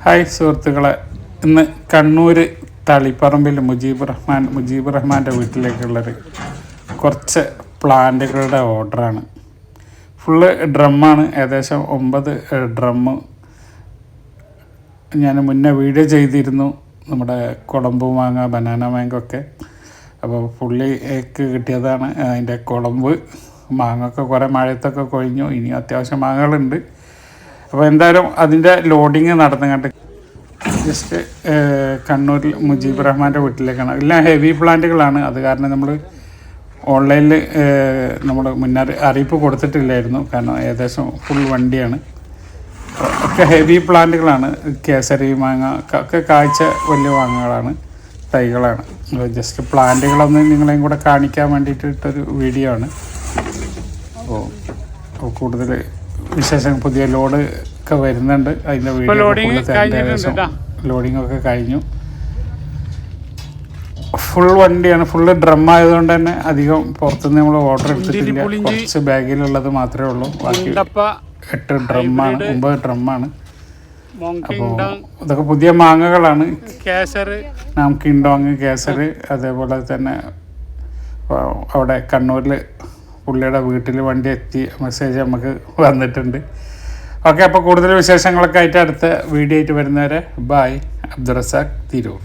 Hi സുഹൃത്തുക്കളെ, ഇന്ന് കണ്ണൂർ തളിപ്പറമ്പിൽ മുജീബ് റഹ്മാൻ്റെ വീട്ടിലേക്കുള്ളൊരു കുറച്ച് പ്ലാന്റുകളുടെ ഓർഡറാണ്. ഫുള്ള് ഡ്രമ്മാണ്, ഏകദേശം 9 ഡ്രമ്മ്. ഞാൻ മുന്നേ വീഡിയോ ചെയ്തിരുന്നു നമ്മുടെ കുളമ്പ് മാങ്ങ, ബനാന മാങ്ങ ഒക്കെ. അപ്പോൾ പുള്ളിക്ക് കിട്ടിയതാണ് അതിൻ്റെ കുളമ്പ്. മാങ്ങൊക്കെ കുറേ മഴയത്തൊക്കെ കൊഴിഞ്ഞു, ഇനി അത്യാവശ്യം മാങ്ങകളുണ്ട്. അപ്പോൾ എന്തായാലും അതിൻ്റെ ലോഡിങ് നടന്നുകൊണ്ട് ജസ്റ്റ് കണ്ണൂരിൽ മുജീബ് റഹ്മാൻ്റെ വീട്ടിലേക്കാണ്. എല്ലാം ഹെവി പ്ലാന്റുകളാണ്. അത് കാരണം നമ്മൾ ഓൺലൈനിൽ നമ്മൾ അറിയിപ്പ് കൊടുത്തിട്ടില്ലായിരുന്നു, കാരണം ഏകദേശം ഫുൾ വണ്ടിയാണ്. ഒക്കെ ഹെവി പ്ലാന്റുകളാണ്. കേസരി മാങ്ങ ഒക്കെ കായ്ച്ച വലിയ മാങ്ങകളാണ്, തൈകളാണ്. ജസ്റ്റ് പ്ലാന്റുകളൊന്ന് നിങ്ങളെയും കൂടെ കാണിക്കാൻ വേണ്ടിയിട്ടിട്ടൊരു വീഡിയോ ആണ്. അപ്പോൾ കൂടുതൽ വിശേഷം പുതിയ ലോഡ് ഒക്കെ വരുന്നുണ്ട്. അതിൻ്റെ വീഡിയോ ലോഡിംഗ് ഒക്കെ കഴിഞ്ഞു. ഫുൾ വണ്ടിയാണ്, ഫുള്ള് ഡ്രം ആയതുകൊണ്ട് തന്നെ അധികം പുറത്തുനിന്ന് നമ്മൾ ഓർഡർ എടുത്തിട്ടില്ല. കുറച്ച് ബാഗിലുള്ളത് മാത്രമേ ഉള്ളൂ. ബാക്കി 8 ഡ്രമ്മാണ്, 9 ഡ്രമ്മാണ്. അപ്പോൾ ഇതൊക്കെ പുതിയ മാങ്ങകളാണ്. നാം കിൻഡോങ്, കേസർ, അതേപോലെ തന്നെ അവിടെ കണ്ണൂരിൽ പുള്ളിയുടെ വീട്ടിൽ വണ്ടി എത്തി മെസ്സേജ് നമുക്ക് വന്നിട്ടുണ്ട്. ഓക്കെ, അപ്പോൾ കൂടുതൽ വിശേഷങ്ങളൊക്കെ ആയിട്ട് അടുത്ത വീഡിയോ ആയിട്ട് വരുന്നവരെ ബായ്. അബ്ദുൾ റസാഖ്, തിരൂർ.